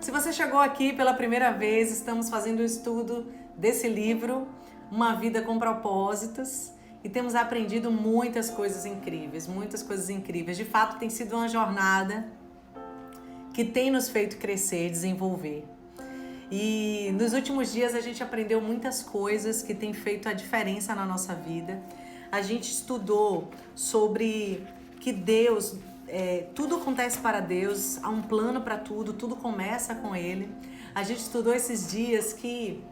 Se você chegou aqui pela primeira vez, estamos fazendo um estudo desse livro, Uma Vida com Propósitos, e temos aprendido muitas coisas incríveis, muitas coisas incríveis. De fato, tem sido uma jornada que tem nos feito crescer, desenvolver. E nos últimos dias a gente aprendeu muitas coisas que têm feito a diferença na nossa vida. A gente estudou sobre que Deus, tudo acontece para Deus, há um plano para tudo, tudo começa com Ele. A gente estudou esses dias que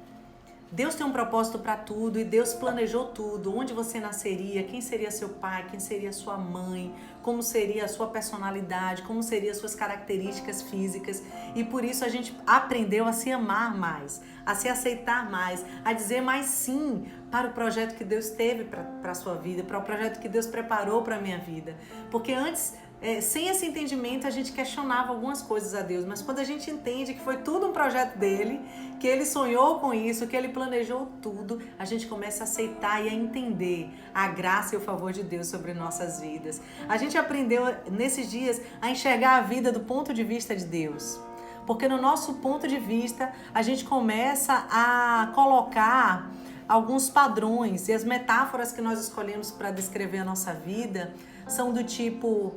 Deus tem um propósito para tudo e Deus planejou tudo, onde você nasceria, quem seria seu pai, quem seria sua mãe, como seria a sua personalidade, como seriam as suas características físicas, e por isso a gente aprendeu a se amar mais, a se aceitar mais, a dizer mais sim para o projeto que Deus teve para a sua vida, para o projeto que Deus preparou para a minha vida, porque antes, sem esse entendimento, a gente questionava algumas coisas a Deus, mas quando a gente entende que foi tudo um projeto dele, que ele sonhou com isso, que ele planejou tudo, a gente começa a aceitar e a entender a graça e o favor de Deus sobre nossas vidas. A gente aprendeu nesses dias a enxergar a vida do ponto de vista de Deus, porque no nosso ponto de vista a gente começa a colocar alguns padrões, e as metáforas que nós escolhemos para descrever a nossa vida são do tipo: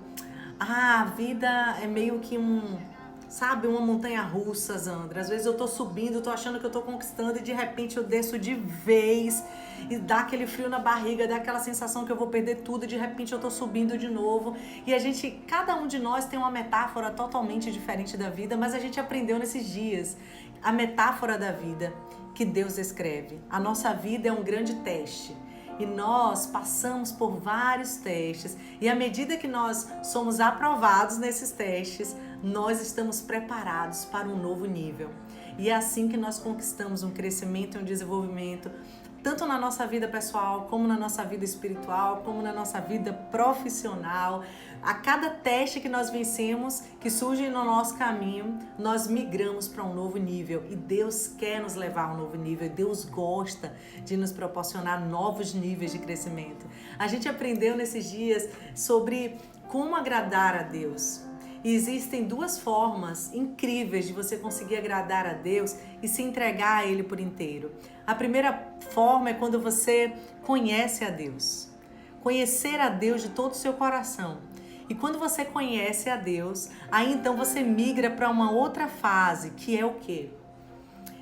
a vida é meio que uma montanha russa, Zandra. Às vezes eu tô subindo, tô achando que eu tô conquistando e de repente eu desço de vez e dá aquele frio na barriga, dá aquela sensação que eu vou perder tudo e de repente eu tô subindo de novo. E cada um de nós tem uma metáfora totalmente diferente da vida, mas a gente aprendeu nesses dias a metáfora da vida que Deus escreve. A nossa vida é um grande teste. E nós passamos por vários testes e à medida que nós somos aprovados nesses testes, nós estamos preparados para um novo nível. E é assim que nós conquistamos um crescimento e um desenvolvimento, tanto na nossa vida pessoal, como na nossa vida espiritual, como na nossa vida profissional. A cada teste que nós vencemos, que surge no nosso caminho, nós migramos para um novo nível. E Deus quer nos levar a um novo nível. Deus gosta de nos proporcionar novos níveis de crescimento. A gente aprendeu nesses dias sobre como agradar a Deus. E existem duas formas incríveis de você conseguir agradar a Deus e se entregar a Ele por inteiro. A primeira forma é quando você conhece a Deus. Conhecer a Deus de todo o seu coração. E quando você conhece a Deus, aí então você migra para uma outra fase, que é o quê?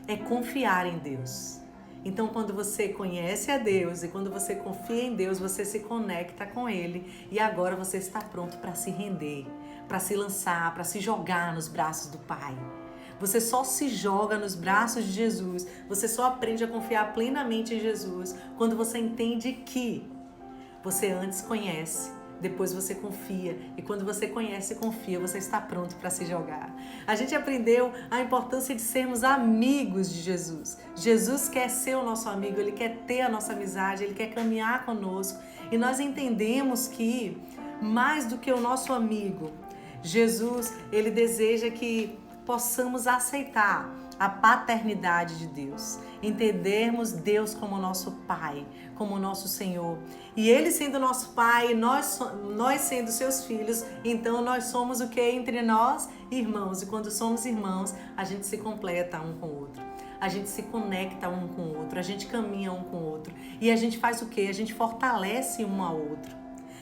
É confiar em Deus. Então, quando você conhece a Deus e quando você confia em Deus, você se conecta com Ele e agora você está pronto para se render, para se lançar, para se jogar nos braços do Pai. Você só se joga nos braços de Jesus, você só aprende a confiar plenamente em Jesus quando você entende que você antes conhece, depois você confia, e quando você conhece e confia, você está pronto para se jogar. A gente aprendeu a importância de sermos amigos de Jesus. Jesus quer ser o nosso amigo, Ele quer ter a nossa amizade, Ele quer caminhar conosco, e nós entendemos que, mais do que o nosso amigo, Jesus, Ele deseja que possamos aceitar a paternidade de Deus, entendermos Deus como nosso Pai, como nosso Senhor. E Ele sendo nosso Pai, nós sendo seus filhos, então nós somos o que entre nós? Irmãos. E quando somos irmãos, a gente se completa um com o outro. A gente se conecta um com o outro, a gente caminha um com o outro. E a gente faz o quê? A gente fortalece um ao outro.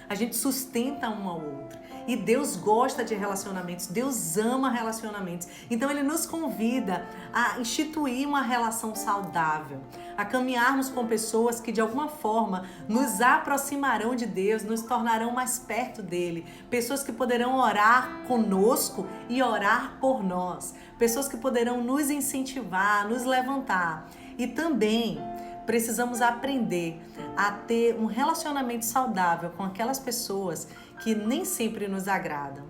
A gente sustenta um ao outro. E Deus gosta de relacionamentos, Deus ama relacionamentos. Então Ele nos convida a instituir uma relação saudável, a caminharmos com pessoas que de alguma forma nos aproximarão de Deus, nos tornarão mais perto dEle. Pessoas que poderão orar conosco e orar por nós. Pessoas que poderão nos incentivar, nos levantar. E também precisamos aprender a ter um relacionamento saudável com aquelas pessoas que nem sempre nos agradam,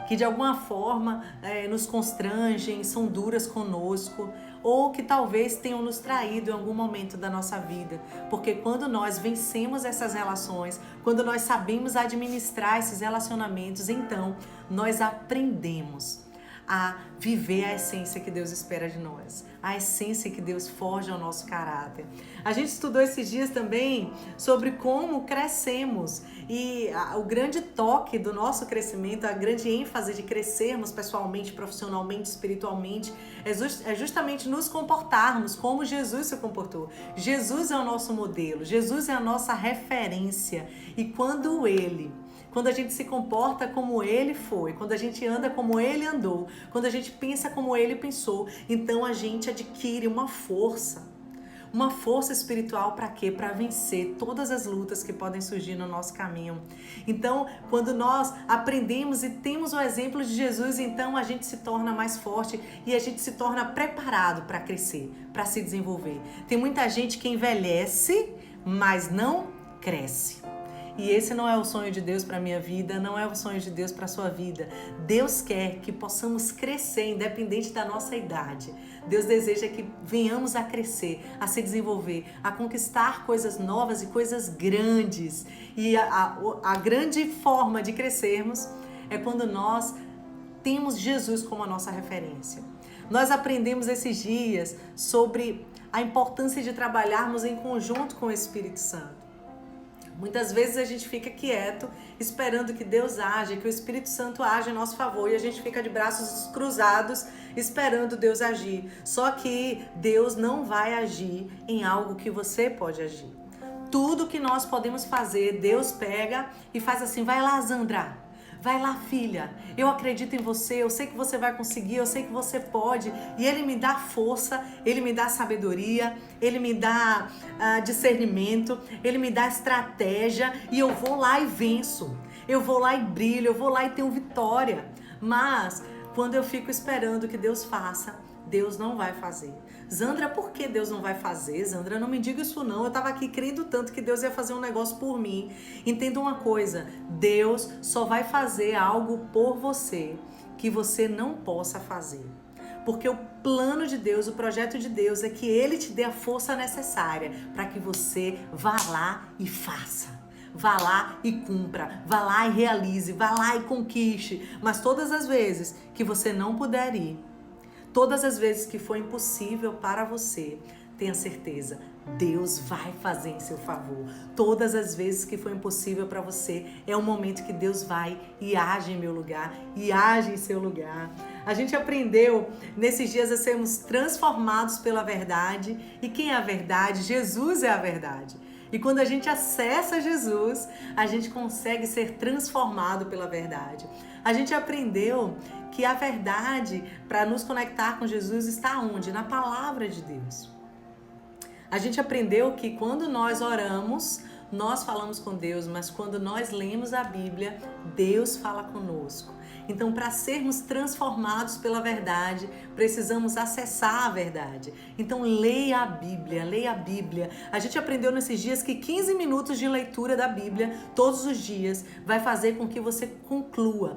que de alguma forma nos constrangem, são duras conosco, ou que talvez tenham nos traído em algum momento da nossa vida. Porque quando nós vencemos essas relações, quando nós sabemos administrar esses relacionamentos, então nós aprendemos a viver a essência que Deus espera de nós, a essência que Deus forja ao nosso caráter. A gente estudou esses dias também sobre como crescemos e o grande toque do nosso crescimento, a grande ênfase de crescermos pessoalmente, profissionalmente, espiritualmente, é justamente nos comportarmos como Jesus se comportou. Jesus é o nosso modelo, Jesus é a nossa referência e quando a gente se comporta como ele foi, quando a gente anda como ele andou, quando a gente pensa como ele pensou, então a gente adquire uma força espiritual para quê? Para vencer todas as lutas que podem surgir no nosso caminho. Então, quando nós aprendemos e temos o exemplo de Jesus, então a gente se torna mais forte e a gente se torna preparado para crescer, para se desenvolver. Tem muita gente que envelhece, mas não cresce. E esse não é o sonho de Deus para a minha vida, não é o sonho de Deus para a sua vida. Deus quer que possamos crescer, independente da nossa idade. Deus deseja que venhamos a crescer, a se desenvolver, a conquistar coisas novas e coisas grandes. E a grande forma de crescermos é quando nós temos Jesus como a nossa referência. Nós aprendemos esses dias sobre a importância de trabalharmos em conjunto com o Espírito Santo. Muitas vezes a gente fica quieto, esperando que Deus age, que o Espírito Santo age em nosso favor e a gente fica de braços cruzados esperando Deus agir. Só que Deus não vai agir em algo que você pode agir. Tudo que nós podemos fazer, Deus pega e faz assim, vai lá, Zandra. Vai lá, filha, eu acredito em você, eu sei que você vai conseguir, eu sei que você pode. E Ele me dá força, Ele me dá sabedoria, Ele me dá discernimento, Ele me dá estratégia e eu vou lá e venço. Eu vou lá e brilho, eu vou lá e tenho vitória. Mas quando eu fico esperando que Deus faça, Deus não vai fazer. Zandra, por que Deus não vai fazer? Zandra, não me diga isso não. Eu estava aqui crendo tanto que Deus ia fazer um negócio por mim. Entenda uma coisa, Deus só vai fazer algo por você que você não possa fazer. Porque o plano de Deus, o projeto de Deus é que Ele te dê a força necessária para que você vá lá e faça. Vá lá e cumpra, vá lá e realize, vá lá e conquiste. Mas todas as vezes que você não puder ir, todas as vezes que for impossível para você, tenha certeza, Deus vai fazer em seu favor. Todas as vezes que for impossível para você, é o momento que Deus vai e age em meu lugar, e age em seu lugar. A gente aprendeu nesses dias a sermos transformados pela verdade. E quem é a verdade? Jesus é a verdade. E quando a gente acessa Jesus, a gente consegue ser transformado pela verdade. A gente aprendeu que a verdade para nos conectar com Jesus está onde? Na palavra de Deus. A gente aprendeu que quando nós oramos, nós falamos com Deus, mas quando nós lemos a Bíblia, Deus fala conosco. Então, para sermos transformados pela verdade, precisamos acessar a verdade. Então, leia a Bíblia, leia a Bíblia. A gente aprendeu nesses dias que 15 minutos de leitura da Bíblia, todos os dias, vai fazer com que você conclua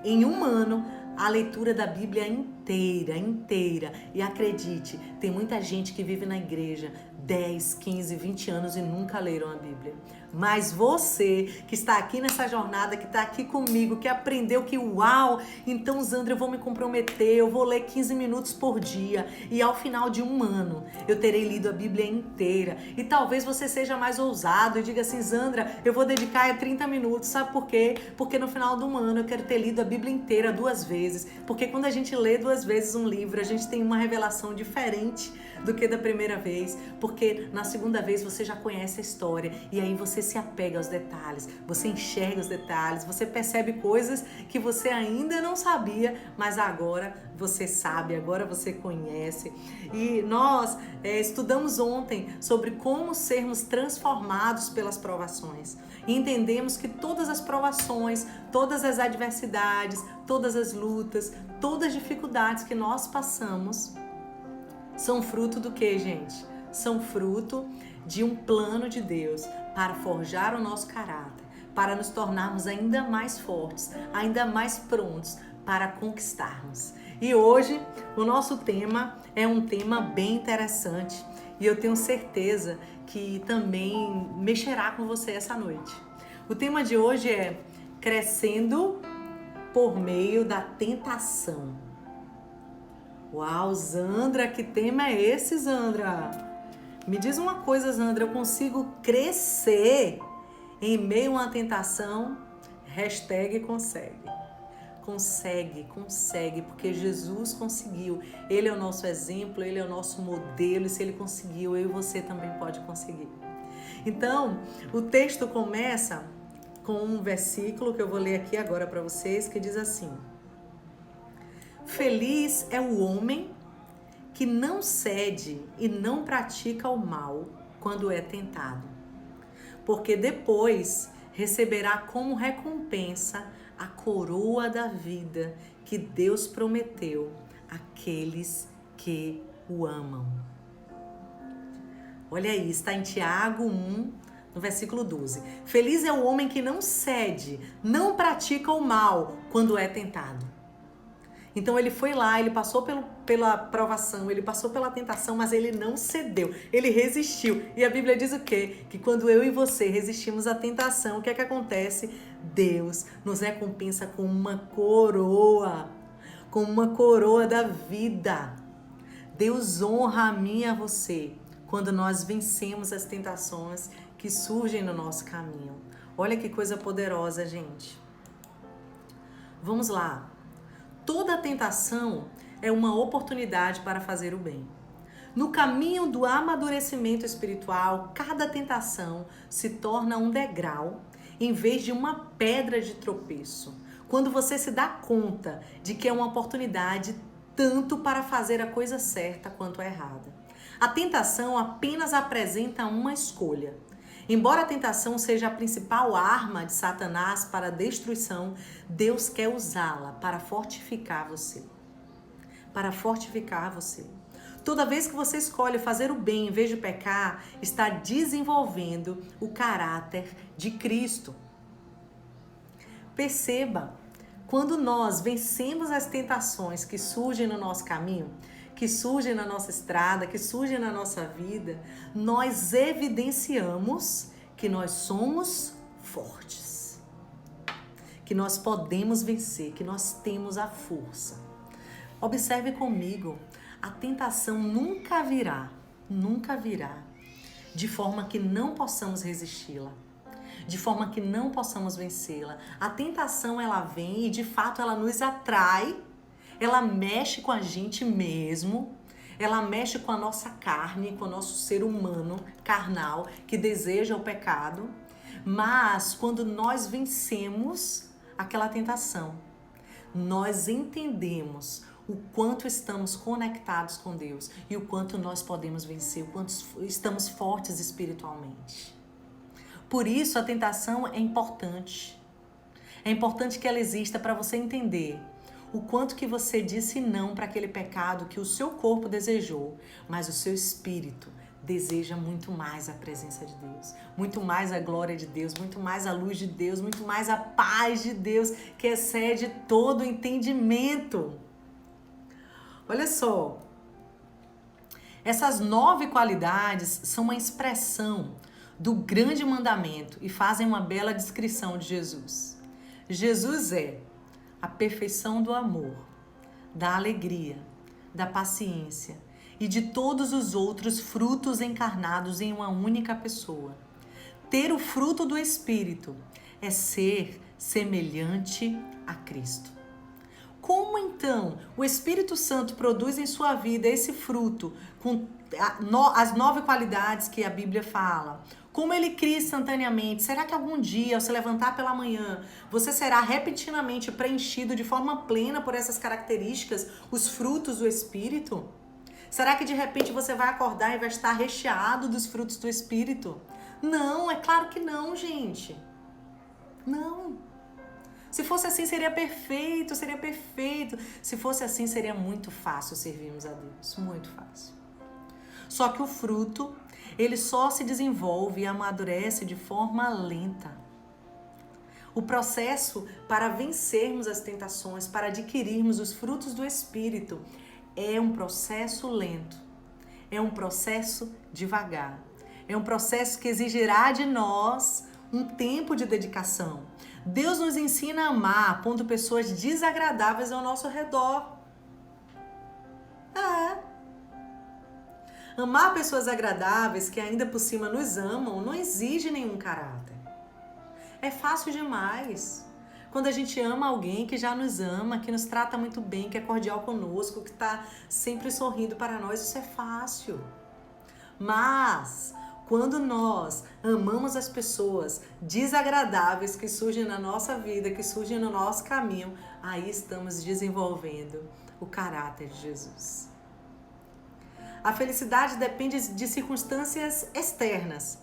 em um ano a leitura da Bíblia inteira. E acredite, tem muita gente que vive na igreja 10, 15, 20 anos e nunca leram a Bíblia. Mas você que está aqui nessa jornada, que está aqui comigo, que aprendeu que uau, então Zandra, eu vou me comprometer, eu vou ler 15 minutos por dia e ao final de um ano eu terei lido a Bíblia inteira. E talvez você seja mais ousado e diga assim, Zandra, eu vou dedicar 30 minutos, sabe por quê? Porque no final de um ano eu quero ter lido a Bíblia inteira 2 vezes, porque quando a gente lê 2 vezes um livro, a gente tem uma revelação diferente do que da primeira vez, porque na segunda vez você já conhece a história e aí você se apega aos detalhes, você enxerga os detalhes, você percebe coisas que você ainda não sabia, mas agora você sabe, agora você conhece. E nós estudamos ontem sobre como sermos transformados pelas provações. E entendemos que todas as provações, todas as adversidades, todas as lutas, todas as dificuldades que nós passamos são fruto do que, gente? São fruto de um plano de Deus para forjar o nosso caráter, para nos tornarmos ainda mais fortes, ainda mais prontos para conquistarmos. E hoje o nosso tema é um tema bem interessante e eu tenho certeza que também mexerá com você essa noite. O tema de hoje é crescendo por meio da tentação. Uau, Zandra, que tema é esse, Zandra? Me diz uma coisa, Zandra, eu consigo crescer em meio a uma tentação? Hashtag consegue. Consegue, porque Jesus conseguiu. Ele é o nosso exemplo, ele é o nosso modelo, e se ele conseguiu, eu e você também pode conseguir. Então, o texto começa com um versículo que eu vou ler aqui agora para vocês, que diz assim: Feliz é o homem que não cede e não pratica o mal quando é tentado, porque depois receberá como recompensa a coroa da vida que Deus prometeu àqueles que o amam. Olha aí, está em Tiago 1, no versículo 12. Feliz é o homem que não cede, não pratica o mal quando é tentado. Então ele foi lá, ele passou pela provação, ele passou pela tentação, mas ele não cedeu, ele resistiu. E a Bíblia diz o quê? Que quando eu e você resistimos à tentação, o que é que acontece? Deus nos recompensa com uma coroa da vida. Deus honra a mim e a você quando nós vencemos as tentações que surgem no nosso caminho. Olha que coisa poderosa, gente. Vamos lá. Toda tentação é uma oportunidade para fazer o bem. No caminho do amadurecimento espiritual, cada tentação se torna um degrau em vez de uma pedra de tropeço. Quando você se dá conta de que é uma oportunidade tanto para fazer a coisa certa quanto a errada. A tentação apenas apresenta uma escolha. Embora a tentação seja a principal arma de Satanás para a destruição, Deus quer usá-la para fortificar você. Para fortificar você. Toda vez que você escolhe fazer o bem em vez de pecar, está desenvolvendo o caráter de Cristo. Perceba, quando nós vencemos as tentações que surgem no nosso caminho, que surgem na nossa estrada, que surgem na nossa vida, nós evidenciamos que nós somos fortes, que nós podemos vencer, que nós temos a força. Observe comigo, a tentação nunca virá, de forma que não possamos resisti-la, de forma que não possamos vencê-la. A tentação, ela vem e de fato ela nos atrai. Ela mexe com a gente mesmo, ela mexe com a nossa carne, com o nosso ser humano carnal que deseja o pecado. Mas quando nós vencemos aquela tentação, nós entendemos o quanto estamos conectados com Deus e o quanto nós podemos vencer, o quanto estamos fortes espiritualmente. Por isso a tentação é importante. É importante que ela exista para você entender o quanto que você disse não para aquele pecado que o seu corpo desejou, mas o seu espírito deseja muito mais a presença de Deus, muito mais a glória de Deus, muito mais a luz de Deus, muito mais a paz de Deus, que excede todo o entendimento. Olha só, essas 9 qualidades são uma expressão do grande mandamento e fazem uma bela descrição de Jesus. Jesus é a perfeição do amor, da alegria, da paciência e de todos os outros frutos encarnados em uma única pessoa. Ter o fruto do Espírito é ser semelhante a Cristo. Como então o Espírito Santo produz em sua vida esse fruto com as 9 qualidades que a Bíblia fala? Como ele cria instantaneamente? Será que algum dia, ao se levantar pela manhã, você será repentinamente preenchido de forma plena por essas características, os frutos do Espírito? Será que de repente você vai acordar e vai estar recheado dos frutos do Espírito? Não, é claro que não, gente. Não. Se fosse assim, seria perfeito, seria perfeito. Se fosse assim, seria muito fácil servirmos a Deus, muito fácil. Só que o fruto, ele só se desenvolve e amadurece de forma lenta. O processo para vencermos as tentações, para adquirirmos os frutos do Espírito, é um processo lento, é um processo devagar, é um processo que exigirá de nós um tempo de dedicação. Deus nos ensina a amar, pondo pessoas desagradáveis ao nosso redor. Amar pessoas agradáveis que ainda por cima nos amam não exige nenhum caráter. É fácil demais. Quando a gente ama alguém que já nos ama, que nos trata muito bem, que é cordial conosco, que está sempre sorrindo para nós, isso é fácil. Mas quando nós amamos as pessoas desagradáveis que surgem na nossa vida, que surgem no nosso caminho, aí estamos desenvolvendo o caráter de Jesus. A felicidade depende de circunstâncias externas,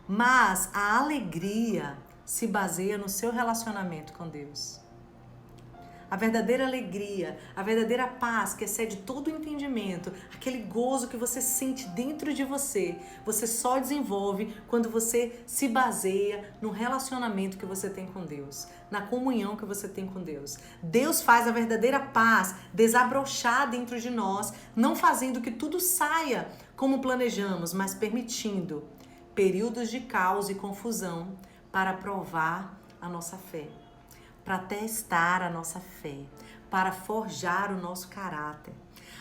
mas a alegria se baseia no seu relacionamento com Deus. A verdadeira alegria, a verdadeira paz que excede todo o entendimento, aquele gozo que você sente dentro de você, você só desenvolve quando você se baseia no relacionamento que você tem com Deus, na comunhão que você tem com Deus. Deus faz a verdadeira paz desabrochar dentro de nós, não fazendo que tudo saia como planejamos, mas permitindo períodos de caos e confusão para provar a nossa fé, para testar a nossa fé, para forjar o nosso caráter.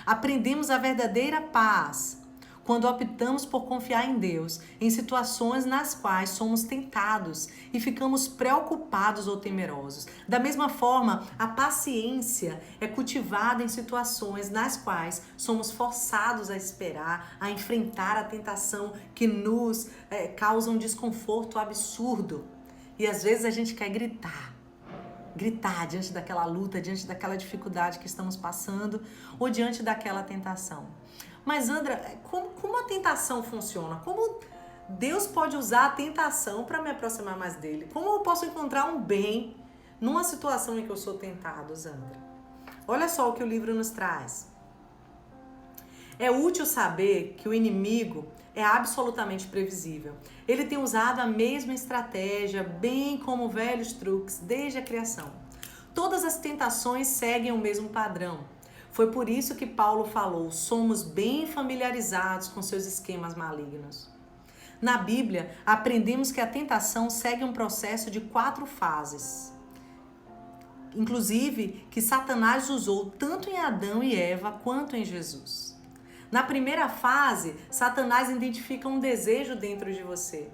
Aprendemos a verdadeira paz quando optamos por confiar em Deus em situações nas quais somos tentados e ficamos preocupados ou temerosos. Da mesma forma, a paciência é cultivada em situações nas quais somos forçados a esperar, a enfrentar a tentação que nos causa um desconforto absurdo. E às vezes a gente quer gritar diante daquela luta, diante daquela dificuldade que estamos passando ou diante daquela tentação. Mas, Andra, como a tentação funciona? Como Deus pode usar a tentação para me aproximar mais dele? Como eu posso encontrar um bem numa situação em que eu sou tentado, Andra? Olha só o que o livro nos traz. É útil saber que o inimigo é absolutamente previsível. Ele tem usado a mesma estratégia, bem como velhos truques, desde a criação. Todas as tentações seguem o mesmo padrão. Foi por isso que Paulo falou, somos bem familiarizados com seus esquemas malignos. Na Bíblia, aprendemos que a tentação segue um processo de 4 fases. Inclusive, que Satanás usou tanto em Adão e Eva quanto em Jesus. Na primeira fase, Satanás identifica um desejo dentro de você.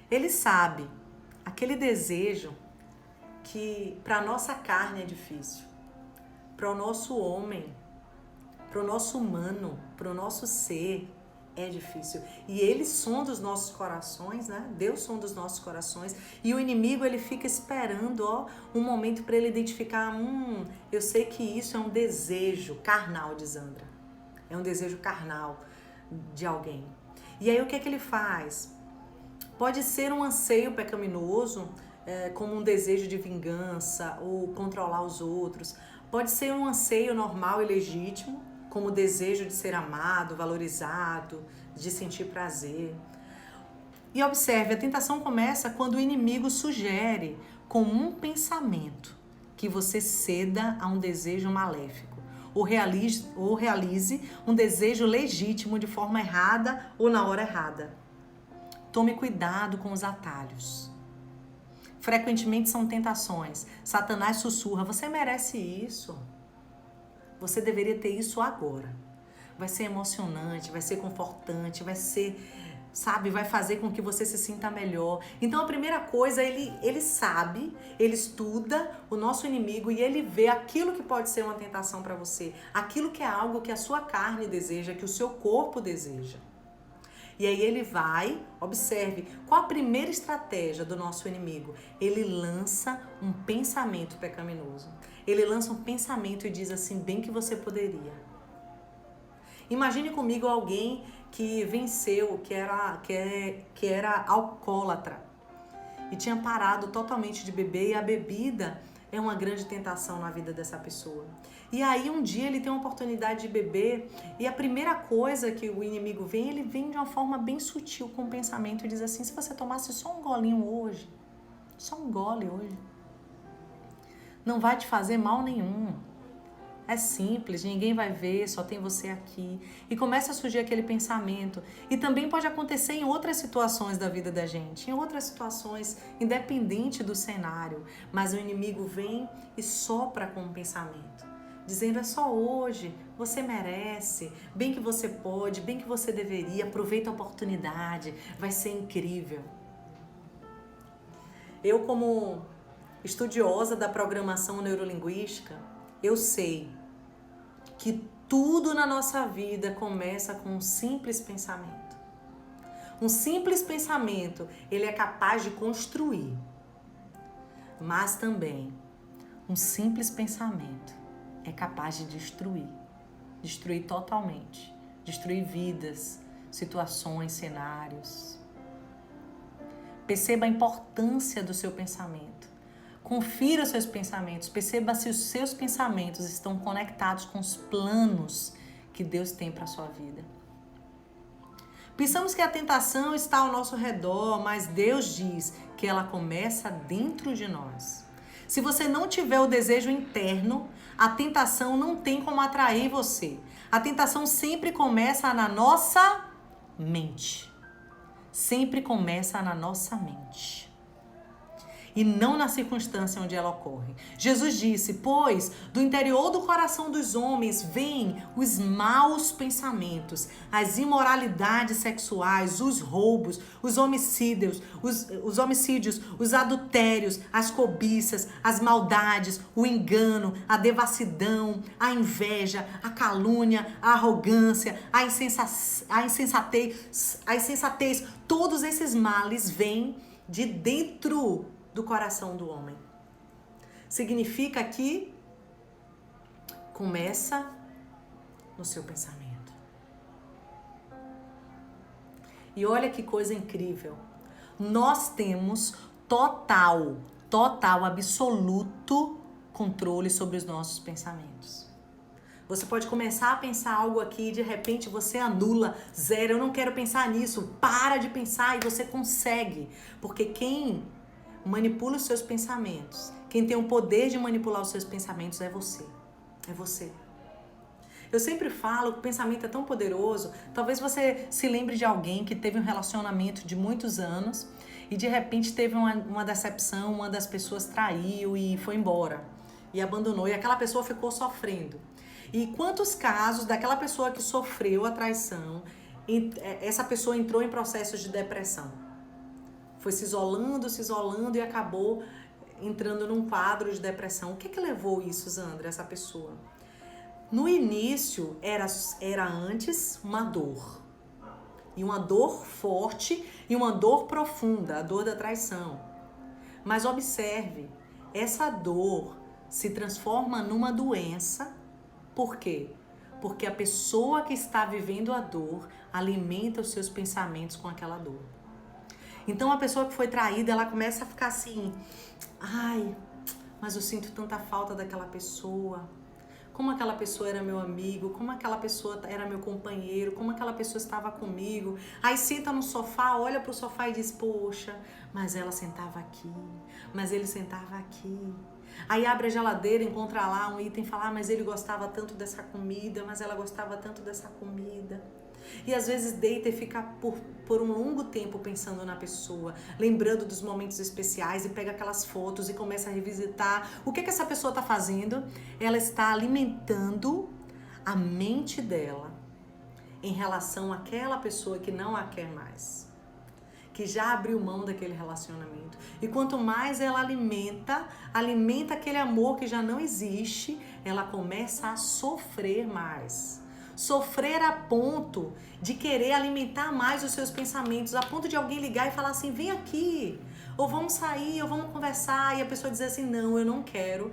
Ele sabe, aquele desejo que para a nossa carne é difícil, para o nosso homem, para o nosso humano, para o nosso ser, é difícil. E ele sonda os nossos corações, né? Deus sonda os nossos corações. E o inimigo, ele fica esperando, um momento para ele identificar, eu sei que isso é um desejo carnal de Zandra. É um desejo carnal de alguém. E aí o que é que ele faz? Pode ser um anseio pecaminoso, como um desejo de vingança ou controlar os outros. Pode ser um anseio normal e legítimo, como o desejo de ser amado, valorizado, de sentir prazer. E observe, a tentação começa quando o inimigo sugere com um pensamento que você ceda a um desejo maléfico, ou realize um desejo legítimo de forma errada ou na hora errada. Tome cuidado com os atalhos. Frequentemente são tentações. Satanás sussurra, você merece isso. Você deveria ter isso agora. Vai ser emocionante, vai ser confortante, vai ser, vai fazer com que você se sinta melhor. Então a primeira coisa, ele sabe, ele estuda o nosso inimigo e ele vê aquilo que pode ser uma tentação para você. Aquilo que é algo que a sua carne deseja, que o seu corpo deseja. E aí ele vai, observe, qual a primeira estratégia do nosso inimigo? Ele lança um pensamento pecaminoso. Ele lança um pensamento e diz assim, bem que você poderia. Imagine comigo alguém que venceu, que era alcoólatra e tinha parado totalmente de beber, e a bebida é uma grande tentação na vida dessa pessoa. E aí um dia ele tem uma oportunidade de beber e a primeira coisa que o inimigo vem, ele vem de uma forma bem sutil com o pensamento e diz assim, se você tomasse só um golinho hoje, só um gole hoje, não vai te fazer mal nenhum. É simples, ninguém vai ver, só tem você aqui. E começa a surgir aquele pensamento. E também pode acontecer em outras situações da vida da gente, em outras situações, independente do cenário. Mas o inimigo vem e sopra com o pensamento. dizendo é só hoje, você merece, bem que você pode, bem que você deveria, aproveita a oportunidade, vai ser incrível. Eu, como estudiosa da programação neurolinguística, eu sei que tudo na nossa vida começa com um simples pensamento. Um simples pensamento, ele é capaz de construir, mas também um simples pensamento é capaz de destruir totalmente, destruir vidas, situações, cenários. Perceba a importância do seu pensamento. Confira os seus pensamentos, perceba se os seus pensamentos estão conectados com os planos que Deus tem para a sua vida. Pensamos que a tentação está ao nosso redor, mas Deus diz que ela começa dentro de nós. Se você não tiver o desejo interno, a tentação não tem como atrair você. A tentação sempre começa na nossa mente. Sempre começa na nossa mente. E não na circunstância onde ela ocorre. Jesus disse, pois do interior do coração dos homens vêm os maus pensamentos, as imoralidades sexuais, os roubos, os homicídios, os adultérios, as cobiças, as maldades, o engano, a devassidão, a inveja, a calúnia, a arrogância, a insensatez. Todos esses males vêm de dentro do coração do homem. Significa que começa no seu pensamento. E olha que coisa incrível. Nós temos total, absoluto controle sobre os nossos pensamentos. Você pode começar a pensar algo aqui e de repente você anula, zero, eu não quero pensar nisso, para de pensar e você consegue. Porque quem manipula os seus pensamentos, quem tem o poder de manipular os seus pensamentos é você. É você. Eu sempre falo que o pensamento é tão poderoso. Talvez você se lembre de alguém que teve um relacionamento de muitos anos e de repente teve uma decepção, uma das pessoas traiu e foi embora e abandonou e aquela pessoa ficou sofrendo. E quantos casos daquela pessoa que sofreu a traição, essa pessoa entrou em processos de depressão? Foi se isolando e acabou entrando num quadro de depressão. O que levou isso, Zandra, essa pessoa? No início, era antes uma dor. E uma dor forte e uma dor profunda, a dor da traição. Mas observe, essa dor se transforma numa doença. Por quê? Porque a pessoa que está vivendo a dor alimenta os seus pensamentos com aquela dor. Então a pessoa que foi traída, ela começa a ficar assim, ai, mas eu sinto tanta falta daquela pessoa. Como aquela pessoa era meu amigo, como aquela pessoa era meu companheiro, como aquela pessoa estava comigo. Aí senta no sofá, olha pro sofá e diz, poxa, mas ela sentava aqui, mas ele sentava aqui. Aí abre a geladeira, encontra lá um item e fala, mas ele gostava tanto dessa comida, mas ela gostava tanto dessa comida. E às vezes deita e fica por um longo tempo pensando na pessoa, lembrando dos momentos especiais e pega aquelas fotos e começa a revisitar. O que essa pessoa está fazendo? Ela está alimentando a mente dela em relação àquela pessoa que não a quer mais, que já abriu mão daquele relacionamento. E quanto mais ela alimenta aquele amor que já não existe, ela começa a sofrer mais. Sofrer a ponto de querer alimentar mais os seus pensamentos, a ponto de alguém ligar e falar assim, vem aqui, ou vamos sair, ou vamos conversar, e a pessoa dizer assim, não, eu não quero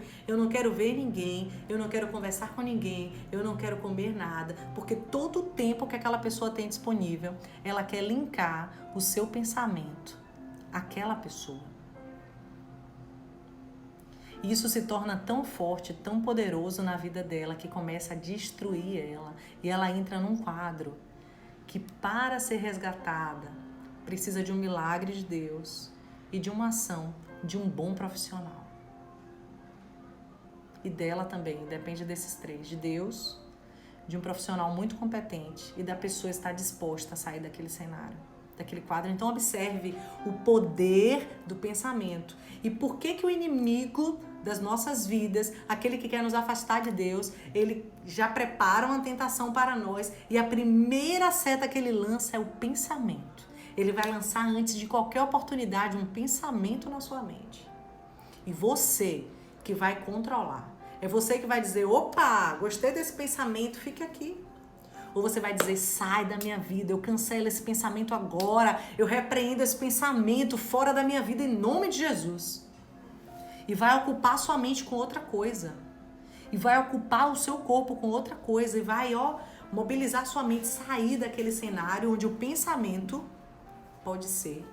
ver ninguém, eu não quero conversar com ninguém, eu não quero comer nada, porque todo o tempo que aquela pessoa tem disponível, ela quer linkar o seu pensamento àquela pessoa. E isso se torna tão forte, tão poderoso na vida dela, que começa a destruir ela. E ela entra num quadro que, para ser resgatada, precisa de um milagre de Deus e de uma ação de um bom profissional. E dela também, depende desses três, de Deus, de um profissional muito competente e da pessoa estar disposta a sair daquele cenário, daquele quadro. Então observe o poder do pensamento. E por que o inimigo das nossas vidas, aquele que quer nos afastar de Deus, ele já prepara uma tentação para nós e a primeira seta que ele lança é o pensamento. Ele vai lançar antes de qualquer oportunidade um pensamento na sua mente. E você que vai controlar. É você que vai dizer, opa, gostei desse pensamento, fique aqui. Ou você vai dizer, sai da minha vida, eu cancelo esse pensamento agora, eu repreendo esse pensamento fora da minha vida em nome de Jesus. E vai ocupar sua mente com outra coisa. E vai ocupar o seu corpo com outra coisa. E vai, mobilizar sua mente, sair daquele cenário onde o pensamento pode ser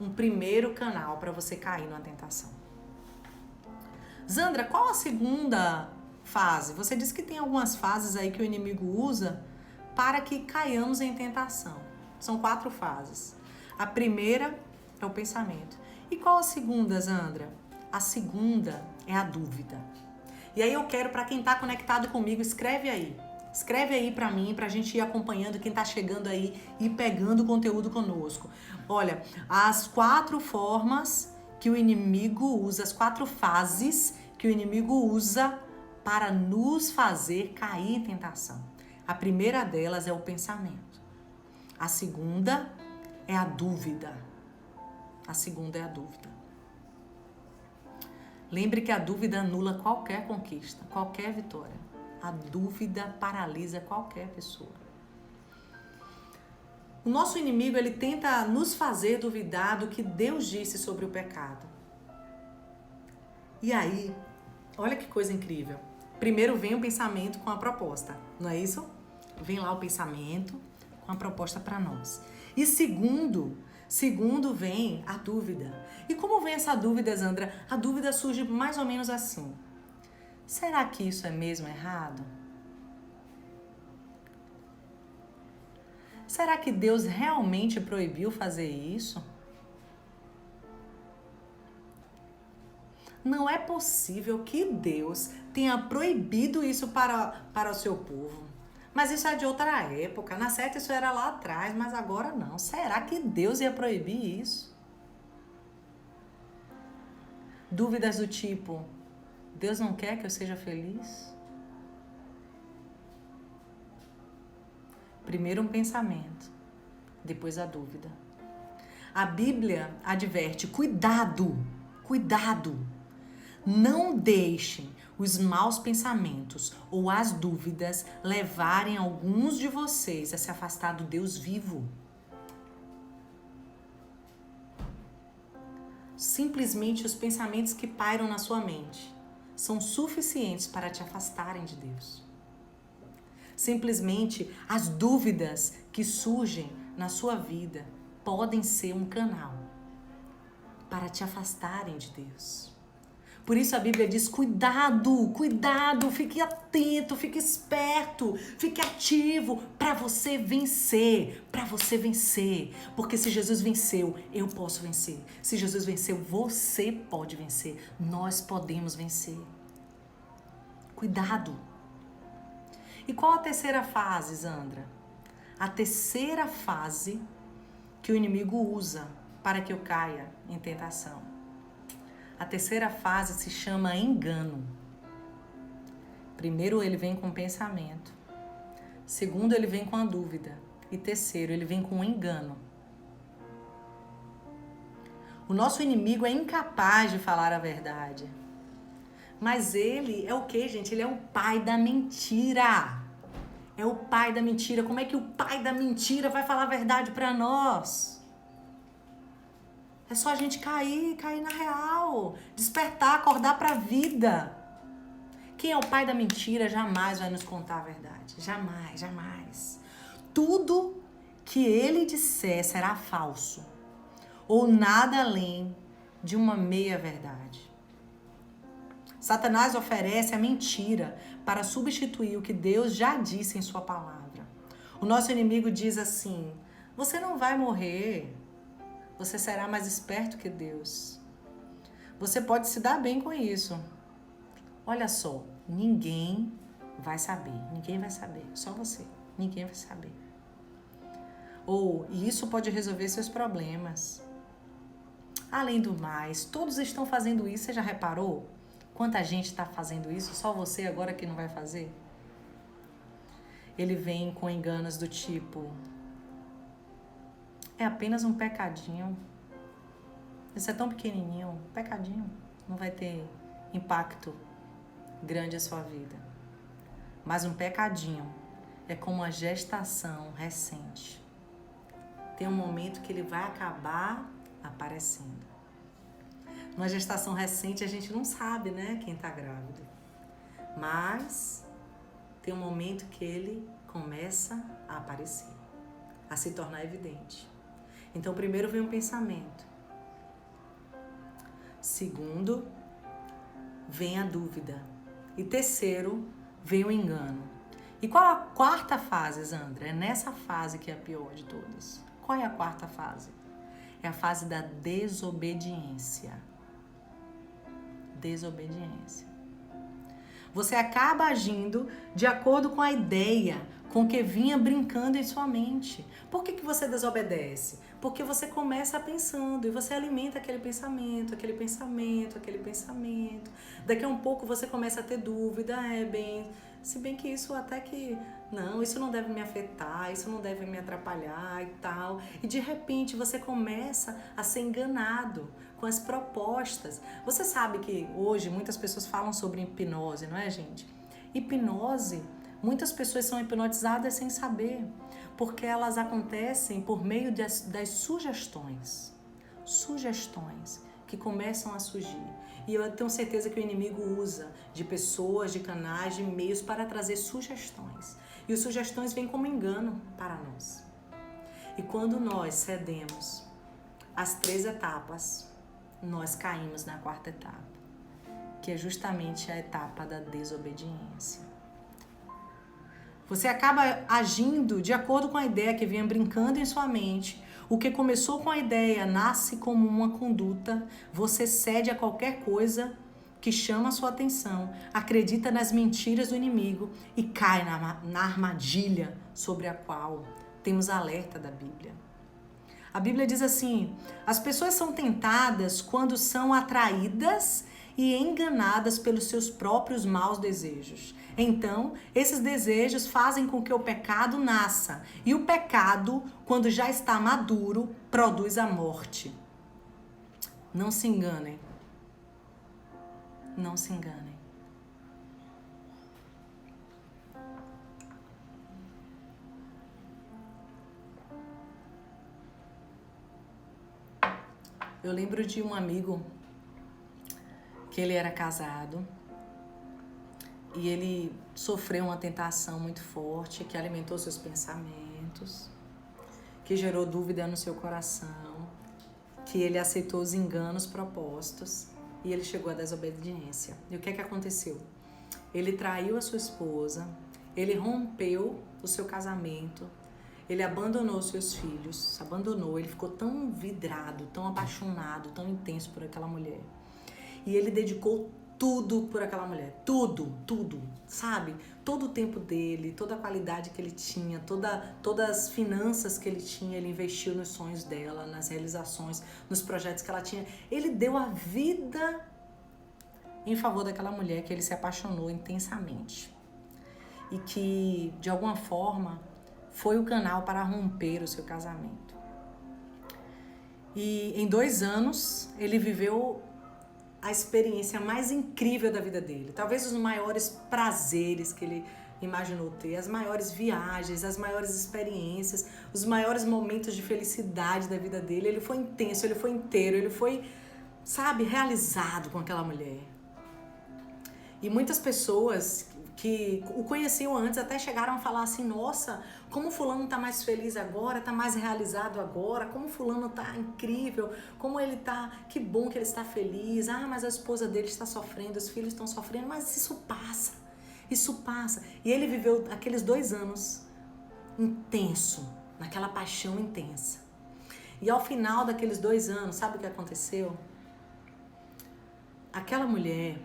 um primeiro canal para você cair numa tentação. Zandra, qual a segunda fase? Você disse que tem algumas fases aí que o inimigo usa para que caiamos em tentação. São 4 fases. A primeira é o pensamento. E qual a segunda, Zandra? A segunda é a dúvida. E aí eu quero, para quem está conectado comigo, escreve aí. Escreve aí para mim, para a gente ir acompanhando quem está chegando aí e pegando o conteúdo conosco. Olha, as 4 formas que o inimigo usa, as 4 fases que o inimigo usa para nos fazer cair em tentação. A primeira delas é o pensamento. A segunda é a dúvida. A segunda é a dúvida. Lembre que a dúvida anula qualquer conquista, qualquer vitória. A dúvida paralisa qualquer pessoa. O nosso inimigo, ele tenta nos fazer duvidar do que Deus disse sobre o pecado. E aí, olha que coisa incrível. Primeiro vem o pensamento com a proposta, não é isso? Vem lá o pensamento com a proposta para nós. E segundo vem a dúvida. E como vem essa dúvida, Zandra? A dúvida surge mais ou menos assim. Será que isso é mesmo errado? Será que Deus realmente proibiu fazer isso? Não é possível que Deus tenha proibido isso para o seu povo. Mas isso é de outra época. Na certa isso era lá atrás, mas agora não. Será que Deus ia proibir isso? Dúvidas do tipo, Deus não quer que eu seja feliz? Primeiro um pensamento, depois a dúvida. A Bíblia adverte, cuidado. Não deixem os maus pensamentos ou as dúvidas levarem alguns de vocês a se afastar do Deus vivo. Simplesmente os pensamentos que pairam na sua mente são suficientes para te afastarem de Deus. Simplesmente as dúvidas que surgem na sua vida podem ser um canal para te afastarem de Deus. Por isso a Bíblia diz, cuidado, fique atento, fique esperto, fique ativo para você vencer. Porque se Jesus venceu, eu posso vencer. Se Jesus venceu, você pode vencer. Nós podemos vencer. Cuidado. E qual a terceira fase, Zandra? A terceira fase que o inimigo usa para que eu caia em tentação. A terceira fase se chama engano. Primeiro, ele vem com pensamento. Segundo, ele vem com a dúvida. E terceiro, ele vem com o engano. O nosso inimigo é incapaz de falar a verdade. Mas ele é o quê, gente? Ele é o pai da mentira. É o pai da mentira. Como é que o pai da mentira vai falar a verdade para nós? É só a gente cair na real, despertar, acordar para a vida. Quem é o pai da mentira jamais vai nos contar a verdade. Jamais. Tudo que ele disser será falso ou nada além de uma meia-verdade. Satanás oferece a mentira para substituir o que Deus já disse em sua palavra. O nosso inimigo diz assim, você não vai morrer. Você será mais esperto que Deus. Você pode se dar bem com isso. Olha só, ninguém vai saber. Só você. Ninguém vai saber. Ou, e isso pode resolver seus problemas. Além do mais, todos estão fazendo isso, você já reparou? Quanta gente está fazendo isso, só você agora que não vai fazer? Ele vem com enganos do tipo: é apenas um pecadinho. Isso é tão pequenininho, um pecadinho. Não vai ter impacto grande a sua vida. Mas um pecadinho é como uma gestação recente. Tem um momento que ele vai acabar aparecendo. Numa gestação recente a gente não sabe, né, quem está grávido. Mas tem um momento que ele começa a aparecer, a se tornar evidente. Então, primeiro vem um pensamento. Segundo, vem a dúvida. E terceiro, vem o engano. E qual a quarta fase, Zandra? É nessa fase que é a pior de todas. Qual é a quarta fase? É a fase da desobediência. Desobediência. Você acaba agindo de acordo com a ideia com que vinha brincando em sua mente. Por que você desobedece? Porque você começa pensando e você alimenta aquele pensamento, aquele pensamento, aquele pensamento. Daqui a um pouco você começa a ter dúvida, se bem que isso até que, não, isso não deve me afetar, isso não deve me atrapalhar e tal. E de repente você começa a ser enganado com as propostas. Você sabe que hoje muitas pessoas falam sobre hipnose, não é, gente? Hipnose, muitas pessoas são hipnotizadas sem saber, porque elas acontecem por meio das sugestões. Sugestões que começam a surgir. E eu tenho certeza que o inimigo usa de pessoas, de canais, de meios para trazer sugestões. E as sugestões vêm como engano para nós. E quando nós cedemos as 3 etapas, nós caímos na 4ª etapa, que é justamente a etapa da desobediência. Você acaba agindo de acordo com a ideia que vinha brincando em sua mente. O que começou com a ideia nasce como uma conduta. Você cede a qualquer coisa que chama a sua atenção, acredita nas mentiras do inimigo e cai na armadilha sobre a qual temos alerta da Bíblia. A Bíblia diz assim: as pessoas são tentadas quando são atraídas e enganadas pelos seus próprios maus desejos. Então, esses desejos fazem com que o pecado nasça. E o pecado, quando já está maduro, produz a morte. Não se enganem. Não se enganem. Eu lembro de um amigo que ele era casado e ele sofreu uma tentação muito forte que alimentou seus pensamentos, que gerou dúvida no seu coração, que ele aceitou os enganos propostos e ele chegou à desobediência. E o que é que aconteceu? Ele traiu a sua esposa, ele rompeu o seu casamento, ele abandonou seus filhos, ele ficou tão vidrado, tão apaixonado, tão intenso por aquela mulher. E ele dedicou tudo por aquela mulher, tudo, sabe? Todo o tempo dele, toda a qualidade que ele tinha, todas as finanças que ele tinha, ele investiu nos sonhos dela, nas realizações, nos projetos que ela tinha. Ele deu a vida em favor daquela mulher que ele se apaixonou intensamente. E que, de alguma forma, foi o canal para romper o seu casamento. E em 2 anos, ele viveu a experiência mais incrível da vida dele. Talvez os maiores prazeres que ele imaginou ter, as maiores viagens, as maiores experiências, os maiores momentos de felicidade da vida dele. Ele foi intenso, ele foi inteiro, ele foi, sabe, realizado com aquela mulher. E muitas pessoas que o conheciam antes até chegaram a falar assim: nossa, como fulano tá mais feliz agora, tá mais realizado agora, como fulano tá incrível, como ele tá, que bom que ele está feliz, mas a esposa dele está sofrendo, os filhos estão sofrendo, mas isso passa. E ele viveu aqueles 2 anos intenso, naquela paixão intensa. E ao final daqueles 2 anos, sabe o que aconteceu? Aquela mulher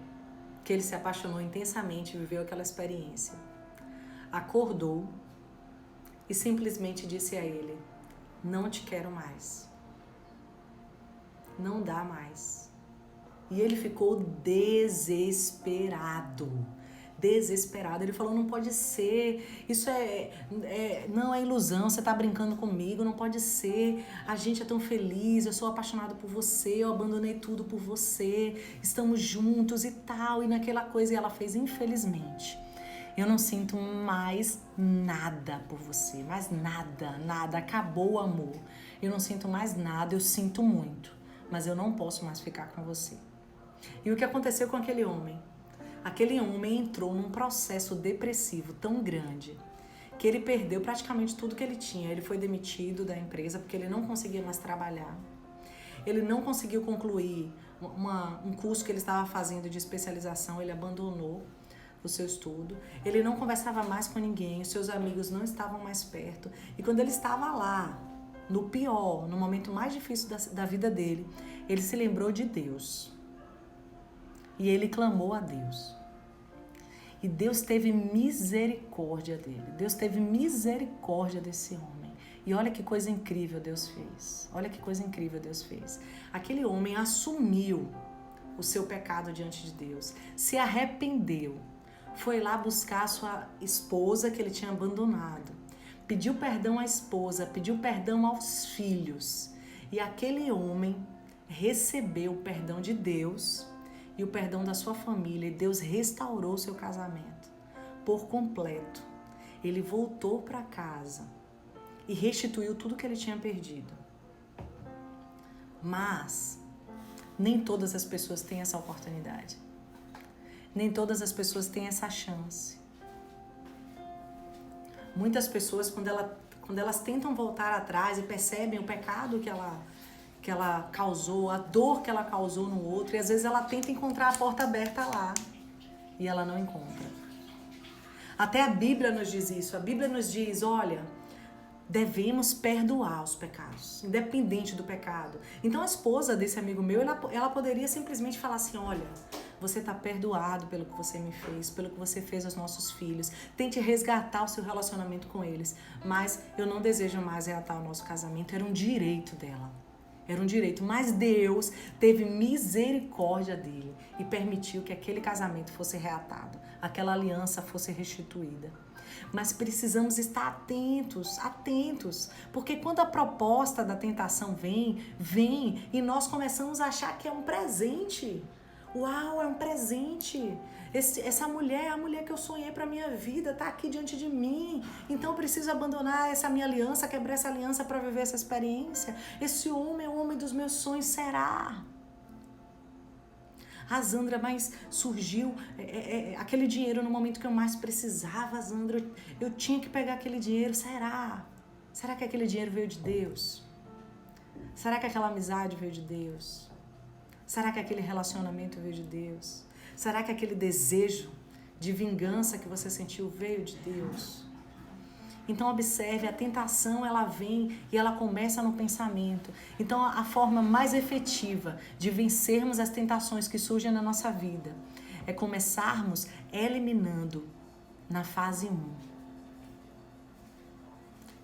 que ele se apaixonou intensamente, viveu aquela experiência, acordou e simplesmente disse a ele: não te quero mais. não dá mais. E ele ficou desesperado. Desesperado. Ele falou, não pode ser, isso não é ilusão, você tá brincando comigo, não pode ser, a gente é tão feliz, eu sou apaixonado por você, eu abandonei tudo por você, estamos juntos e tal, e naquela coisa, e ela fez, infelizmente, eu não sinto mais nada por você, mais nada, nada, acabou o amor, eu não sinto mais nada, eu sinto muito, mas eu não posso mais ficar com você. E o que aconteceu com aquele homem? Aquele homem entrou num processo depressivo tão grande que ele perdeu praticamente tudo que ele tinha. Ele foi demitido da empresa porque ele não conseguia mais trabalhar. Ele não conseguiu concluir um curso que ele estava fazendo de especialização, ele abandonou o seu estudo. Ele não conversava mais com ninguém, os seus amigos não estavam mais perto. E quando ele estava lá, no pior, no momento mais difícil da vida dele, ele se lembrou de Deus. E ele clamou a Deus. E Deus teve misericórdia dele. Deus teve misericórdia desse homem. E olha que coisa incrível Deus fez. Olha que coisa incrível Deus fez. Aquele homem assumiu o seu pecado diante de Deus. Se arrependeu. Foi lá buscar a sua esposa que ele tinha abandonado. Pediu perdão à esposa. Pediu perdão aos filhos. E aquele homem recebeu o perdão de Deus e o perdão da sua família, e Deus restaurou o seu casamento por completo. Ele voltou para casa e restituiu tudo que ele tinha perdido. Mas nem todas as pessoas têm essa oportunidade. Nem todas as pessoas têm essa chance. Muitas pessoas, quando elas tentam voltar atrás e percebem o pecado que ela causou, a dor que ela causou no outro, e às vezes ela tenta encontrar a porta aberta lá e ela não encontra. Até a Bíblia nos diz isso. A Bíblia nos diz, olha, devemos perdoar os pecados, independente do pecado. Então a esposa desse amigo meu, ela poderia simplesmente falar assim, olha, você está perdoado pelo que você me fez, pelo que você fez aos nossos filhos. Tente resgatar o seu relacionamento com eles, mas eu não desejo mais reatar o nosso casamento. Era um direito dela. Era um direito, mas Deus teve misericórdia dele e permitiu que aquele casamento fosse reatado, aquela aliança fosse restituída. Mas precisamos estar atentos, porque quando a proposta da tentação vem e nós começamos a achar que é um presente. Uau, é um presente. Essa mulher é a mulher que eu sonhei para minha vida, está aqui diante de mim. Então eu preciso abandonar essa minha aliança, quebrar essa aliança para viver essa experiência. Esse homem é o homem dos meus sonhos, será? Zandra, mas surgiu aquele dinheiro no momento que eu mais precisava, Zandra. Eu tinha que pegar aquele dinheiro, será? Será que aquele dinheiro veio de Deus? Será que aquela amizade veio de Deus? Será que aquele relacionamento veio de Deus? Será que aquele desejo de vingança que você sentiu veio de Deus? Então observe, a tentação ela vem e ela começa no pensamento. Então a forma mais efetiva de vencermos as tentações que surgem na nossa vida é começarmos eliminando na fase 1.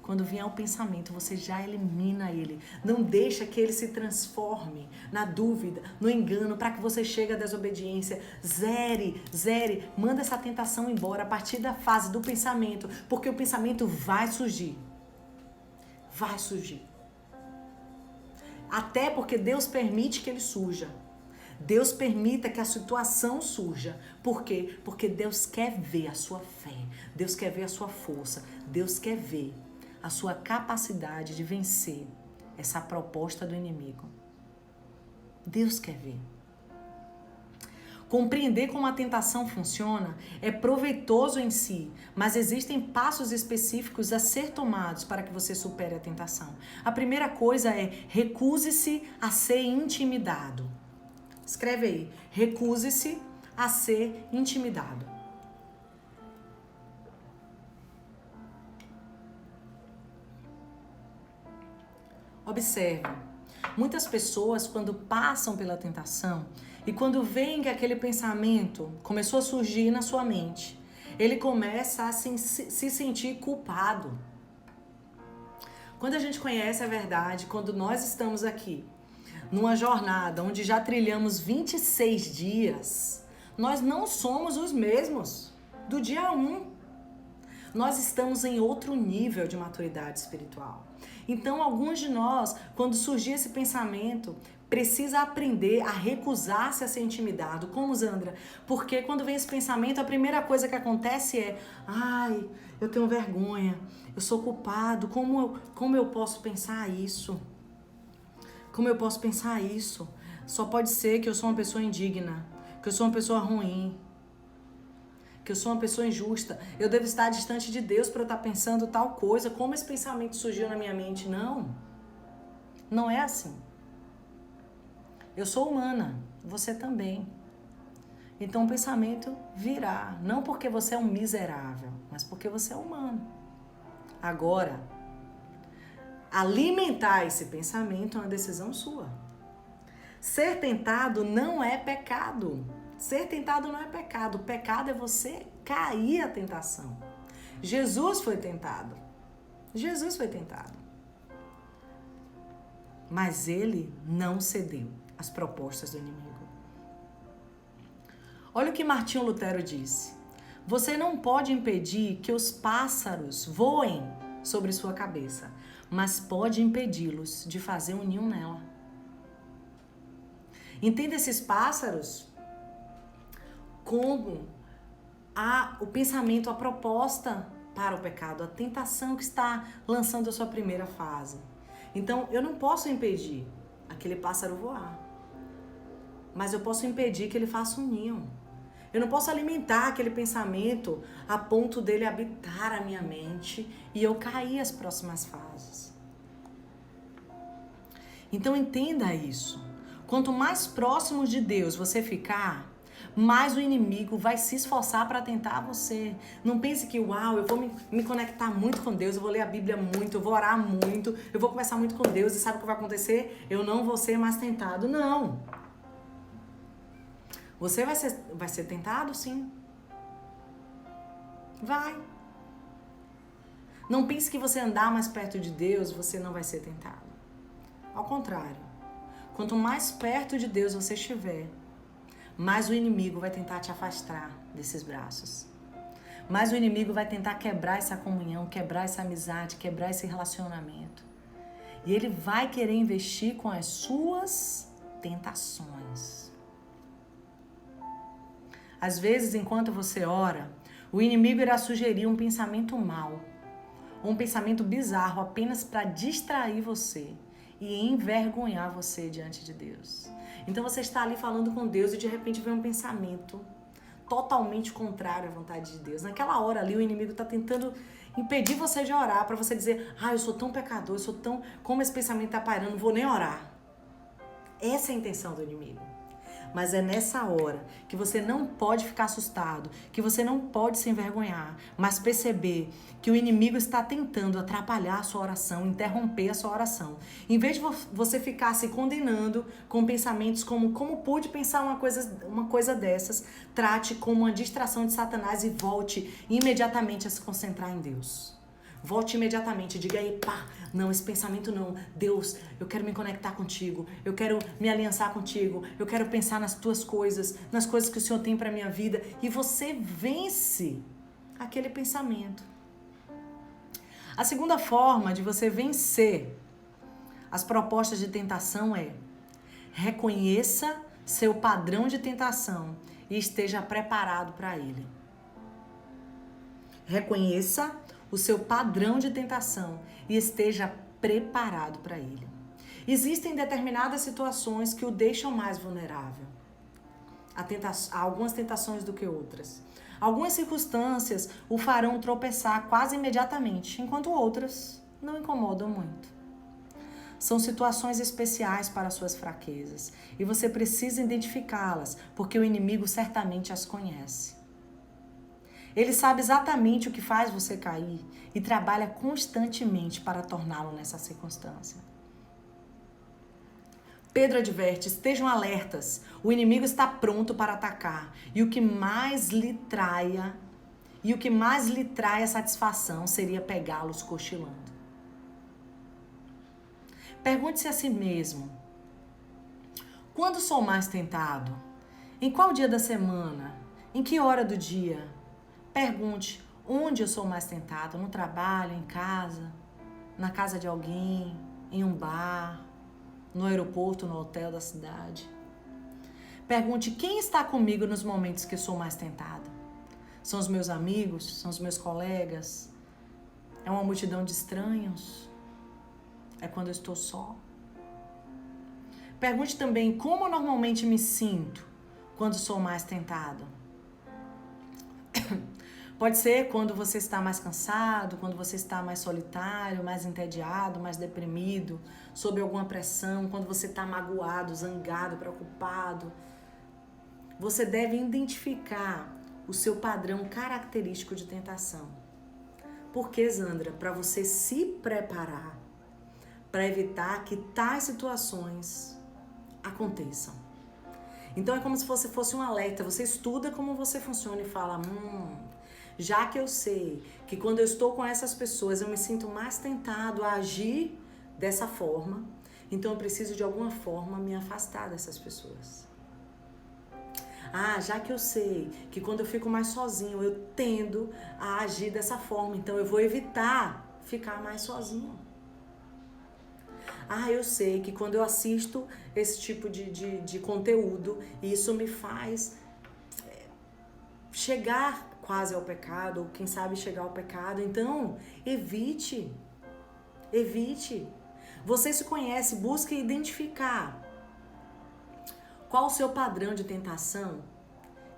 Quando vier o pensamento, você já elimina ele. Não deixa que ele se transforme na dúvida, no engano, para que você chegue à desobediência. Zere. Manda essa tentação embora a partir da fase do pensamento, porque o pensamento vai surgir. Vai surgir. Até porque Deus permite que ele surja. Deus permita que a situação surja. Por quê? Porque Deus quer ver a sua fé. Deus quer ver a sua força. Deus quer ver a sua capacidade de vencer essa proposta do inimigo. Deus quer ver. Compreender como a tentação funciona é proveitoso em si, mas existem passos específicos a ser tomados para que você supere a tentação. A primeira coisa é recuse-se a ser intimidado. Escreve aí, recuse-se a ser intimidado. Observe, muitas pessoas quando passam pela tentação e quando veem que aquele pensamento começou a surgir na sua mente, ele começa a se sentir culpado. Quando a gente conhece a verdade, quando nós estamos aqui numa jornada onde já trilhamos 26 dias, nós não somos os mesmos do dia 1. Nós estamos em outro nível de maturidade espiritual. Então, alguns de nós, quando surgir esse pensamento, precisa aprender a recusar-se a ser intimidado. Como, Zandra? Porque quando vem esse pensamento, a primeira coisa que acontece é: ai, eu tenho vergonha, eu sou culpado, como eu posso pensar isso? Como eu posso pensar isso? Só pode ser que eu sou uma pessoa indigna, que eu sou uma pessoa ruim, que eu sou uma pessoa injusta, eu devo estar distante de Deus para eu estar pensando tal coisa. Como esse pensamento surgiu na minha mente? Não, não é assim. Eu sou humana, você também. Então o pensamento virá, não porque você é um miserável, mas porque você é humano. Agora, alimentar esse pensamento é uma decisão sua. Ser tentado não é pecado. Ser tentado não é pecado. O pecado é você cair à tentação. Jesus foi tentado. Jesus foi tentado. Mas ele não cedeu às propostas do inimigo. Olha o que Martinho Lutero disse. Você não pode impedir que os pássaros voem sobre sua cabeça, mas pode impedi-los de fazer um ninho nela. Entenda esses pássaros como o pensamento, a proposta para o pecado, a tentação que está lançando a sua primeira fase. Então, eu não posso impedir aquele pássaro voar, mas eu posso impedir que ele faça um ninho. Eu não posso alimentar aquele pensamento a ponto dele habitar a minha mente e eu cair as próximas fases. Então, entenda isso. Quanto mais próximo de Deus você ficar, mais o inimigo vai se esforçar para tentar você. Não pense que, uau, eu vou me conectar muito com Deus, eu vou ler a Bíblia muito, eu vou orar muito, eu vou conversar muito com Deus e sabe o que vai acontecer? Eu não vou ser mais tentado. Não. Você vai ser tentado, sim. Vai. Não pense que você andar mais perto de Deus, você não vai ser tentado. Ao contrário. Quanto mais perto de Deus você estiver, mais o inimigo vai tentar te afastar desses braços. Mais o inimigo vai tentar quebrar essa comunhão, quebrar essa amizade, quebrar esse relacionamento. E ele vai querer investir com as suas tentações. Às vezes, enquanto você ora, o inimigo irá sugerir um pensamento mau, um pensamento bizarro apenas para distrair você e envergonhar você diante de Deus. Então você está ali falando com Deus e de repente vem um pensamento totalmente contrário à vontade de Deus. Naquela hora ali o inimigo está tentando impedir você de orar, para você dizer: eu sou tão pecador, eu sou tão... Como esse pensamento está pairando, não vou nem orar. Essa é a intenção do inimigo. Mas é nessa hora que você não pode ficar assustado, que você não pode se envergonhar, mas perceber que o inimigo está tentando atrapalhar a sua oração, interromper a sua oração. Em vez de você ficar se condenando com pensamentos como pude pensar uma coisa dessas, trate como uma distração de Satanás e volte imediatamente a se concentrar em Deus. Volte imediatamente, diga aí, não, esse pensamento não. Deus, eu quero me conectar contigo, eu quero me aliançar contigo, eu quero pensar nas tuas coisas, nas coisas que o Senhor tem para minha vida. E você vence aquele pensamento. A segunda forma de você vencer as propostas de tentação é: reconheça seu padrão de tentação e esteja preparado para ele. Reconheça o seu padrão de tentação e esteja preparado para ele. Existem determinadas situações que o deixam mais vulnerável a algumas tentações do que outras. Algumas circunstâncias o farão tropeçar quase imediatamente, enquanto outras não incomodam muito. São situações especiais para suas fraquezas e você precisa identificá-las, porque o inimigo certamente as conhece. Ele sabe exatamente o que faz você cair e trabalha constantemente para torná-lo nessa circunstância. Pedro adverte: estejam alertas, o inimigo está pronto para atacar e o que mais lhe traia a satisfação seria pegá-los cochilando. Pergunte-se a si mesmo: Quando sou mais tentado? Em qual dia da semana? Em que hora do dia? Pergunte onde eu sou mais tentado, no trabalho, em casa, na casa de alguém, em um bar, no aeroporto, no hotel da cidade. Pergunte quem está comigo nos momentos que eu sou mais tentado. São os meus amigos? São os meus colegas? É uma multidão de estranhos? É quando eu estou só? Pergunte também como eu normalmente me sinto quando sou mais tentado. Pode ser quando você está mais cansado, quando você está mais solitário, mais entediado, mais deprimido, sob alguma pressão, quando você está magoado, zangado, preocupado. Você deve identificar o seu padrão característico de tentação. Por que, Zandra? Para você se preparar para evitar que tais situações aconteçam. Então é como se você fosse um alerta. Você estuda como você funciona e fala, já que eu sei que quando eu estou com essas pessoas eu me sinto mais tentado a agir dessa forma, então eu preciso de alguma forma me afastar dessas pessoas. Já que eu sei que quando eu fico mais sozinho eu tendo a agir dessa forma, então eu vou evitar ficar mais sozinho. Eu sei que quando eu assisto esse tipo de conteúdo, isso me faz chegar quase ao pecado, ou quem sabe chegar ao pecado. Então, evite. Você se conhece, busque identificar qual o seu padrão de tentação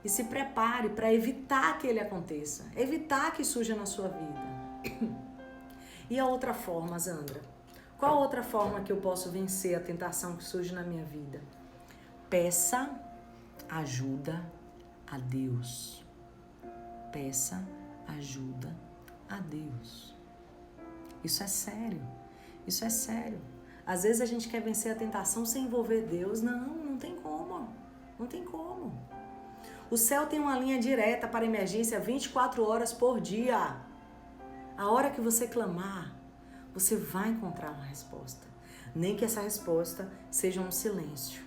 e se prepare para evitar que ele aconteça, evitar que surja na sua vida. E a outra forma, Zandra? Qual outra forma que eu posso vencer a tentação que surge na minha vida? Peça ajuda a Deus. Peça ajuda a Deus. Isso é sério. Isso é sério. Às vezes a gente quer vencer a tentação sem envolver Deus. Não tem como. Não tem como. O céu tem uma linha direta para emergência 24 horas por dia. A hora que você clamar, você vai encontrar uma resposta. Nem que essa resposta seja um silêncio,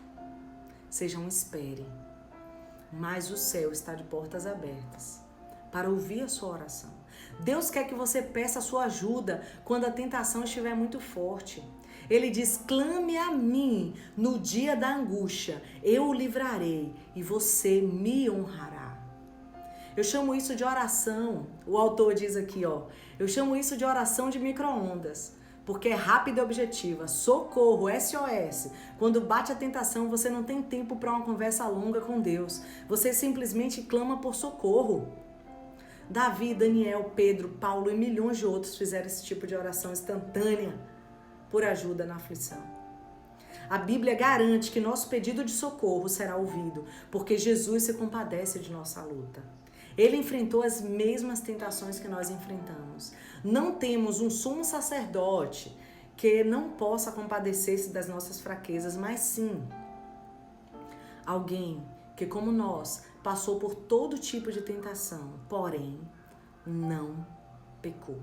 seja um espere. Mas o céu está de portas abertas para ouvir a sua oração. Deus quer que você peça a sua ajuda quando a tentação estiver muito forte. Ele diz, clame a mim no dia da angústia, eu o livrarei e você me honrará. Eu chamo isso de oração, o autor diz aqui, eu chamo isso de oração de micro-ondas, porque é rápida e objetiva, socorro, SOS. Quando bate a tentação, você não tem tempo para uma conversa longa com Deus, você simplesmente clama por socorro. Davi, Daniel, Pedro, Paulo e milhões de outros fizeram esse tipo de oração instantânea por ajuda na aflição. A Bíblia garante que nosso pedido de socorro será ouvido, porque Jesus se compadece de nossa luta. Ele enfrentou as mesmas tentações que nós enfrentamos. Não temos um sumo sacerdote que não possa compadecer-se das nossas fraquezas, mas sim alguém que, como nós, passou por todo tipo de tentação, porém não pecou.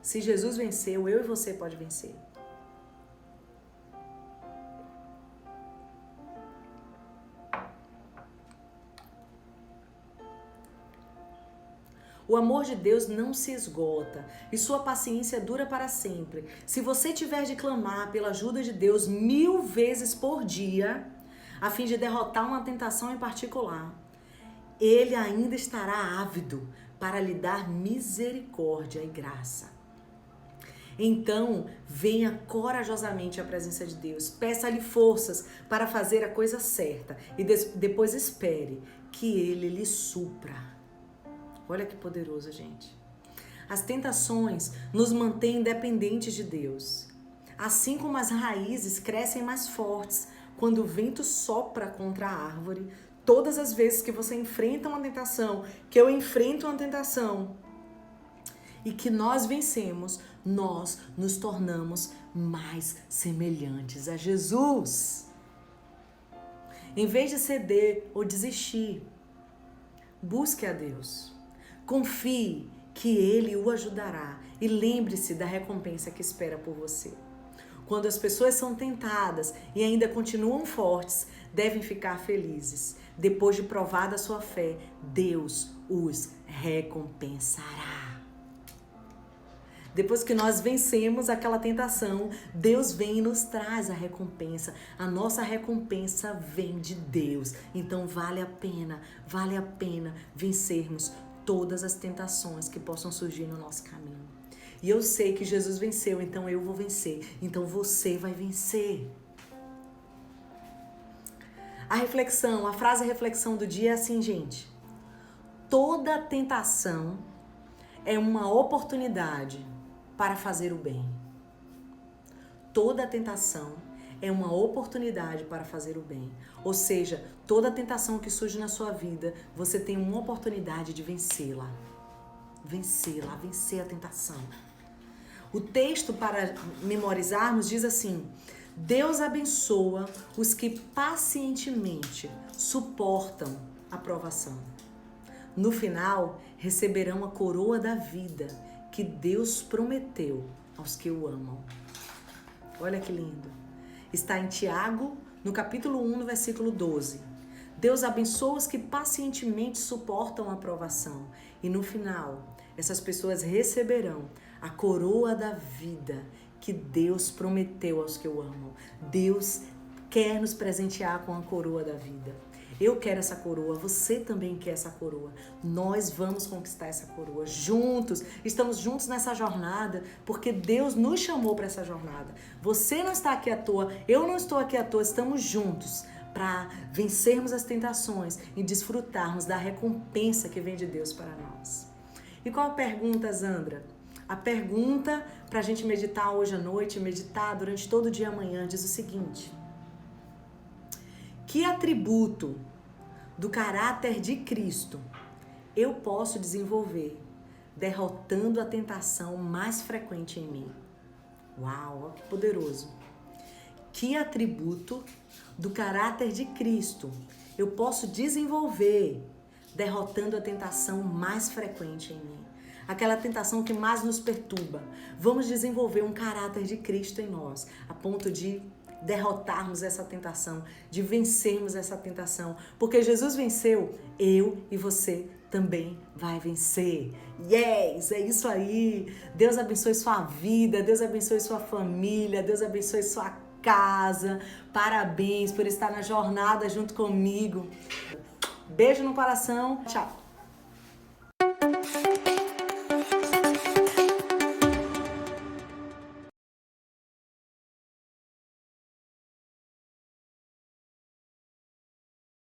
Se Jesus venceu, eu e você pode vencer. O amor de Deus não se esgota e sua paciência dura para sempre. Se você tiver de clamar pela ajuda de Deus 1000 vezes por dia, a fim de derrotar uma tentação em particular, Ele ainda estará ávido para lhe dar misericórdia e graça. Então, venha corajosamente à presença de Deus, peça-lhe forças para fazer a coisa certa e depois espere que Ele lhe supra. Olha que poderoso, gente. As tentações nos mantêm dependentes de Deus. Assim como as raízes crescem mais fortes quando o vento sopra contra a árvore, todas as vezes que você enfrenta uma tentação, que eu enfrento uma tentação, e que nós vencemos, nós nos tornamos mais semelhantes a Jesus. Em vez de ceder ou desistir, busque a Deus. Confie que Ele o ajudará e lembre-se da recompensa que espera por você. quando as pessoas são tentadas e ainda continuam fortes, devem ficar felizes. Depois de provada a sua fé, Deus os recompensará. Depois que nós vencemos aquela tentação, Deus vem e nos traz a recompensa. A nossa recompensa vem de Deus. Então vale a pena vencermos todas as tentações que possam surgir no nosso caminho. E eu sei que Jesus venceu, então eu vou vencer. Então você vai vencer. A frase reflexão do dia é assim, gente. Toda tentação é uma oportunidade para fazer o bem. Toda tentação é uma oportunidade para fazer o bem. Ou seja, toda tentação que surge na sua vida, você tem uma oportunidade de vencê-la. Vencer a tentação. O texto para memorizarmos diz assim: Deus abençoa os que pacientemente suportam a provação. No final, receberão a coroa da vida que Deus prometeu aos que o amam. Olha que lindo. Está em Tiago, no capítulo 1, no versículo 12. Deus abençoa os que pacientemente suportam a provação. E no final, essas pessoas receberão a coroa da vida que Deus prometeu aos que o amam. Deus quer nos presentear com a coroa da vida. Eu quero essa coroa, você também quer essa coroa. Nós vamos conquistar essa coroa juntos. Estamos juntos nessa jornada porque Deus nos chamou para essa jornada. Você não está aqui à toa, eu não estou aqui à toa, estamos juntos para vencermos as tentações e desfrutarmos da recompensa que vem de Deus para nós. E qual a pergunta, Zandra? A pergunta para a gente meditar hoje à noite, meditar durante todo o dia amanhã, diz o seguinte: que atributo do caráter de Cristo eu posso desenvolver derrotando a tentação mais frequente em mim? Uau, que poderoso! Que atributo do caráter de Cristo eu posso desenvolver derrotando a tentação mais frequente em mim? Aquela tentação que mais nos perturba. Vamos desenvolver um caráter de Cristo em nós, a ponto de derrotarmos essa tentação, de vencermos essa tentação. Porque Jesus venceu, eu e você também vai vencer. Yes! É isso aí! Deus abençoe sua vida, Deus abençoe sua família, Deus abençoe sua casa. Parabéns por estar na jornada junto comigo. Beijo no coração. Tchau!